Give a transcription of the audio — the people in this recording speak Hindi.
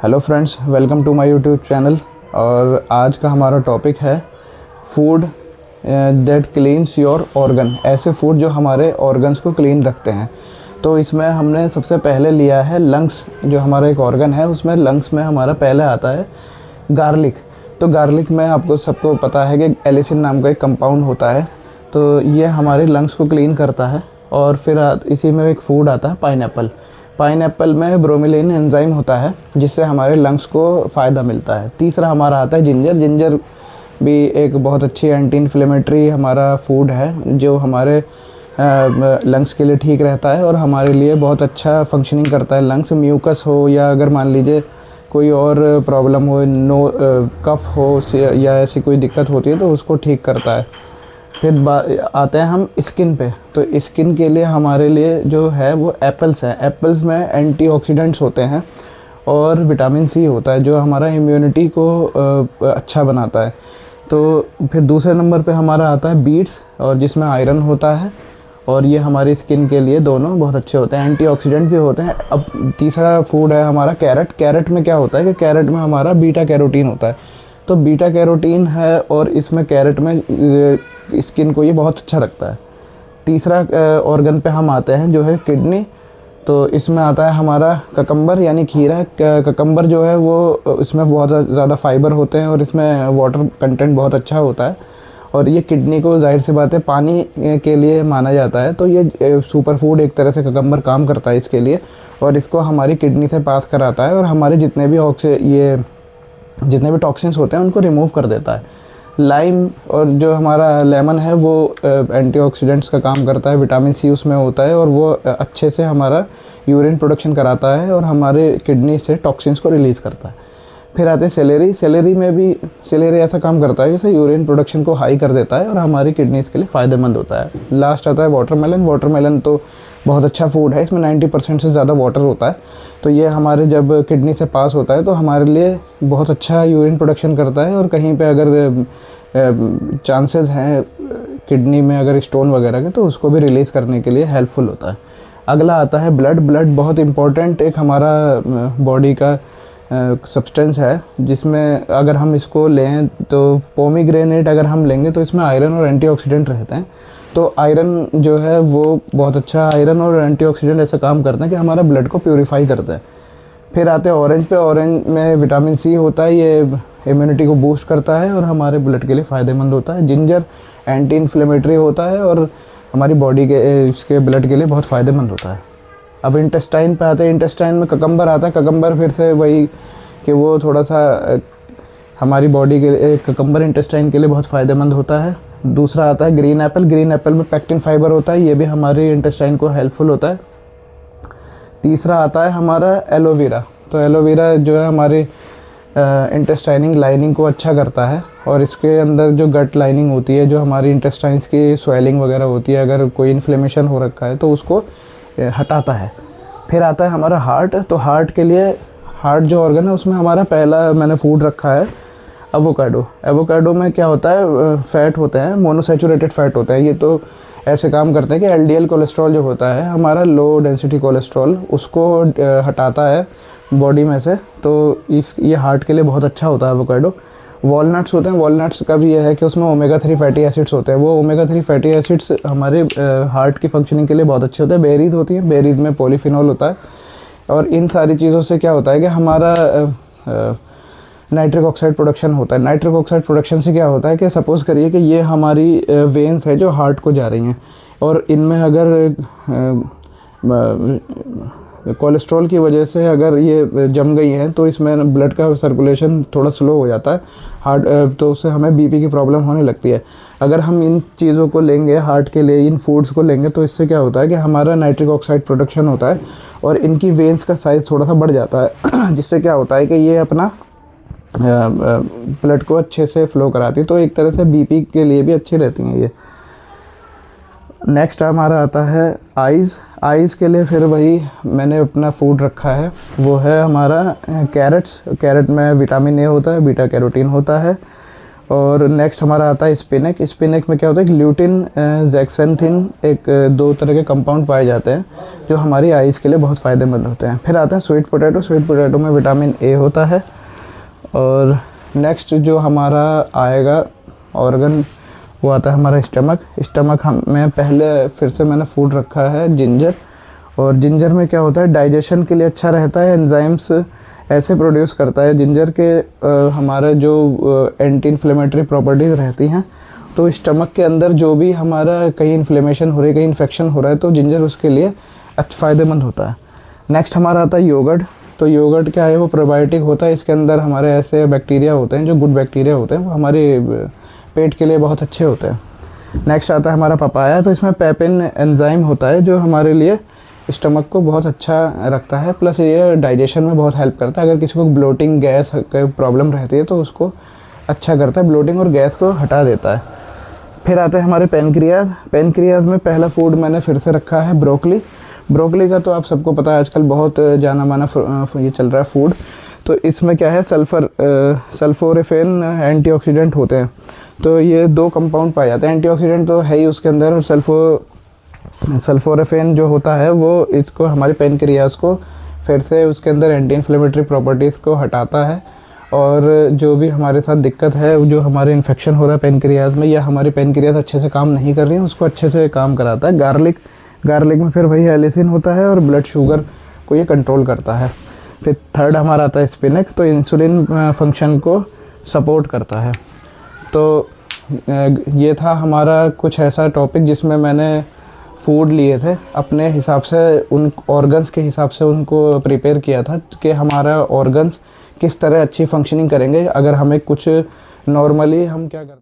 Hello friends, welcome to my YouTube channel. और आज का हमारा टॉपिक है food that cleanses your organ. ऐसे फूड जो हमारे ऑर्गन्स को क्लीन रखते हैं। तो इसमें हमने सबसे पहले लिया है लंग्स। जो हमारा एक ऑर्गन है उसमें लंग्स में हमारा पहले आता है गार्लिक। तो गार्लिक में आपको सबको पता है कि एलिसिन नाम का एक कंपाउंड होता है। तो ये हमारे लंग्स को क्लीन करता है। और फिर इसी में एक फूड आता है पाइनएप्पल। पाइनएप्पल में ब्रोमीलिन एंजाइम होता है जिससे हमारे लंग्स को फ़ायदा मिलता है। तीसरा हमारा आता है जिंजर। जिंजर भी एक बहुत अच्छी एंटी इन्फ्लेमेटरी हमारा फूड है जो हमारे लंग्स के लिए ठीक रहता है और हमारे लिए बहुत अच्छा फंक्शनिंग करता है। लंग्स म्यूकस हो या अगर मान लीजिए कोई और प्रॉब्लम हो, कफ हो या ऐसी कोई दिक्कत होती है तो उसको ठीक करता है। फिर आते हैं हम स्किन पे। तो स्किन के लिए हमारे लिए जो है वो एप्पल्स हैं। एप्पल्स में एंटीऑक्सीडेंट्स होते हैं और विटामिन सी होता है जो हमारा इम्यूनिटी को अच्छा बनाता है। तो फिर दूसरे नंबर पे हमारा आता है बीट्स, और जिसमें आयरन होता है और ये हमारी स्किन के लिए दोनों बहुत अच्छे होते हैं, एंटीऑक्सीडेंट भी होते हैं। अब तीसरा फूड है हमारा कैरेट। कैरेट में क्या होता है कि कैरेट में हमारा बीटा कैरोटीन होता है। तो बीटा कैरोटीन है और इसमें कैरेट में स्किन को ये बहुत अच्छा रखता है। तीसरा ऑर्गन पे हम आते हैं जो है किडनी। तो इसमें आता है हमारा ककम्बर यानी खीरा। ककम्बर जो है वो इसमें बहुत ज़्यादा फाइबर होते हैं और इसमें वाटर कंटेंट बहुत अच्छा होता है। और ये किडनी को जाहिर सी बात है पानी के लिए माना जाता है। तो ये सुपर फूड एक तरह से ककम्बर काम करता है इसके लिए, और इसको हमारी किडनी से पास कराता है और हमारे जितने भी टॉक्सिन्स होते हैं उनको रिमूव कर देता है। लाइम और जो हमारा लेमन है वो एंटीऑक्सीडेंट्स का काम करता है, विटामिन सी उसमें होता है और वो अच्छे से हमारा यूरिन प्रोडक्शन कराता है और हमारे किडनी से टॉक्सिन्स को रिलीज़ करता है। फिर आते हैं सेलेरी। सेलेरी में भी सेलेरी ऐसा काम करता है जैसे यूरिन प्रोडक्शन को हाई कर देता है और हमारी किडनीज़ के लिए फ़ायदेमंद होता है। लास्ट आता है वाटरमेलन। वाटरमेलन तो बहुत अच्छा फूड है, इसमें 90% से ज़्यादा वाटर होता है। तो ये हमारे जब किडनी से पास होता है तो हमारे लिए बहुत अच्छा यूरिन प्रोडक्शन करता है और कहीं पे अगर चांसेस हैं किडनी में अगर स्टोन वगैरह के तो उसको भी रिलीज़ करने के लिए हेल्पफुल होता है। अगला आता है ब्लड। ब्लड बहुत इम्पॉर्टेंट एक हमारा बॉडी का सब्सटेंस है जिसमें अगर हम इसको लें तो पोमीग्रेनेट अगर हम लेंगे तो इसमें आयरन और एंटीऑक्सीडेंट रहते हैं। तो आयरन जो है वो बहुत अच्छा, आयरन और एंटीऑक्सीडेंट ऐसा काम करते हैं कि हमारा ब्लड को प्यूरिफाई करते हैं। फिर आते हैं ऑरेंज पे। ऑरेंज में विटामिन सी होता है, ये इम्यूनिटी को बूस्ट करता है और हमारे ब्लड के लिए फ़ायदेमंद होता है। जिंजर एंटी इन्फ्लेमेटरी होता है और हमारी बॉडी के इसके ब्लड के लिए बहुत फ़ायदेमंद होता है। अब इंटेस्टाइन पे आते हैं। इंटेस्टाइन में ककम्बर आता है। ककम्बर फिर से वही कि वो थोड़ा सा हमारी बॉडी के लिए ककम्बर इंटेस्टाइन के लिए बहुत फ़ायदेमंद होता है। दूसरा आता है ग्रीन एप्पल। ग्रीन एप्पल में पेक्टिन फाइबर होता है, ये भी हमारी इंटेस्टाइन को हेल्पफुल होता है। तीसरा आता है हमारा एलोवेरा। तो एलोवेरा जो है हमारी इंटेस्टाइनिंग लाइनिंग को अच्छा करता है और इसके अंदर जो गट लाइनिंग होती है, जो हमारी इंटेस्टाइन्स की स्वेलिंग वगैरह होती है, अगर कोई इन्फ्लेमेशन हो रखा है तो उसको हटाता है। फिर आता है हमारा हार्ट। तो हार्ट के लिए, हार्ट जो ऑर्गन है उसमें हमारा पहला मैंने फूड रखा है एवोकाडो। एवोकाडो में क्या होता है, फ़ैट होते हैं, मोनोसैचुरेटेड फ़ैट होते हैं। ये तो ऐसे काम करते हैं कि एलडीएल कोलेस्ट्रॉल जो होता है हमारा लो डेंसिटी कोलेस्ट्रॉल उसको हटाता है बॉडी में से। तो ये हार्ट के लिए बहुत अच्छा होता है एवोकाडो। वॉलनट्स होते हैं। वॉलनट्स का भी ये है कि उसमें ओमेगा 3 फैटी एसिड्स होते हैं। वो ओमेगा 3 फैटी एसिड्स हमारे हार्ट की फंक्शनिंग के लिए बहुत अच्छे होते हैं। बेरीज होती हैं, बेरीज में पॉलीफिनॉल होता है और इन सारी चीज़ों से क्या होता है कि हमारा नाइट्रिक ऑक्साइड प्रोडक्शन होता है। नाइट्रिक ऑक्साइड प्रोडक्शन से क्या होता है कि सपोज़ करिए कि ये हमारी वेन्स है जो हार्ट को जा रही हैं और इनमें अगर कोलेस्ट्रॉल की वजह से अगर ये जम गई हैं तो इसमें ब्लड का सर्कुलेशन थोड़ा स्लो हो जाता है हार्ट, तो उससे हमें बीपी की प्रॉब्लम होने लगती है। अगर हम इन चीज़ों को लेंगे हार्ट के लिए, इन फूड्स को लेंगे तो इससे क्या होता है कि हमारा नाइट्रिक ऑक्साइड प्रोडक्शन होता है और इनकी वेन्स का साइज़ थोड़ा सा बढ़ जाता है जिससे क्या होता है कि ये अपना ब्लड को अच्छे से फ्लो कराती है। तो एक तरह से बीपी के लिए भी अच्छी रहती हैं ये। नेक्स्ट हमारा आता है आइज़। आइज़ के लिए फिर वही मैंने अपना फूड रखा है, वो है हमारा कैरेट्स। कैरेट में विटामिन ए होता है, बीटा कैरोटीन होता है और नेक्स्ट हमारा आता है स्पिनक। स्पिनक में क्या होता है कि ल्यूटिन, ज़ैक्सेंथिन, एक 2 तरह के कंपाउंड पाए जाते हैं जो हमारी आइज़ के लिए बहुत फ़ायदेमंद होते हैं। फिर आता है स्वीट पोटैटो। स्वीट पोटैटो में विटामिन ए होता है। और नेक्स्ट जो हमारा आएगा ऑर्गन, वो आता है हमारा स्टमक। स्टमक में पहले फिर से मैंने फूड रखा है जिंजर। और जिंजर में क्या होता है, डाइजेशन के लिए अच्छा रहता है, एंजाइम्स ऐसे प्रोड्यूस करता है जिंजर के हमारे जो एंटी इन्फ्लेमेटरी प्रॉपर्टीज़ रहती हैं। तो स्टमक के अंदर जो भी हमारा कहीं इन्फ्लेमेशन हो रही है, कहीं इन्फेक्शन हो रहा है, तो जिंजर उसके लिए अच्छा फ़ायदेमंद होता है। नेक्स्ट हमारा आता है योगर्ट। तो योगर्ट क्या है, वो प्रोबायोटिक होता है। इसके अंदर हमारे ऐसे बैक्टीरिया होते हैं जो गुड बैक्टीरिया होते हैं, वो हमारे पेट के लिए बहुत अच्छे होते हैं। नेक्स्ट आता है हमारा पपाया। तो इसमें पेपिन एंजाइम होता है जो हमारे लिए स्टमक को बहुत अच्छा रखता है, प्लस ये डाइजेशन में बहुत हेल्प करता है। अगर किसी को ब्लोटिंग, गैस का प्रॉब्लम रहती है तो उसको अच्छा करता है, ब्लोटिंग और गैस को हटा देता है। फिर आते हैं हमारे पेनक्रियाज। पेनक्रियाज में पहला फूड मैंने फिर से रखा है ब्रोकली। ब्रोकली का तो आप सबको पता है, आजकल बहुत जाना माना ये चल रहा है फूड। तो इसमें क्या है, सल्फोरेफेन एंटीऑक्सीडेंट होते हैं। तो ये 2 कंपाउंड पाए जाते हैं। एंटीऑक्सीडेंट तो है ही उसके अंदर, और सल्फोरेफेन जो होता है वो इसको हमारे पेनक्रियाज को फिर से उसके अंदर एंटी इन्फ्लेमेटरी प्रॉपर्टीज़ को हटाता है। और जो भी हमारे साथ दिक्कत है, जो हमारे इन्फेक्शन हो रहा है पेनक्रियाज में, या हमारी पेनक्रियाज अच्छे से काम नहीं कर रही है, उसको अच्छे से काम कराता है। गार्लिक में फिर वही एलिसिन होता है और ब्लड शुगर को ये कंट्रोल करता है। फिर थर्ड हमारा आता है स्पिनक। तो इंसुलिन फंक्शन को सपोर्ट करता है। तो ये था हमारा कुछ ऐसा टॉपिक जिसमें मैंने फूड लिए थे अपने हिसाब से, उन ऑर्गन्स के हिसाब से उनको प्रिपेयर किया था कि हमारा ऑर्गन्स किस तरह अच्छी फंक्शनिंग करेंगे अगर हमें कुछ नॉर्मली हम क्या करते हैं।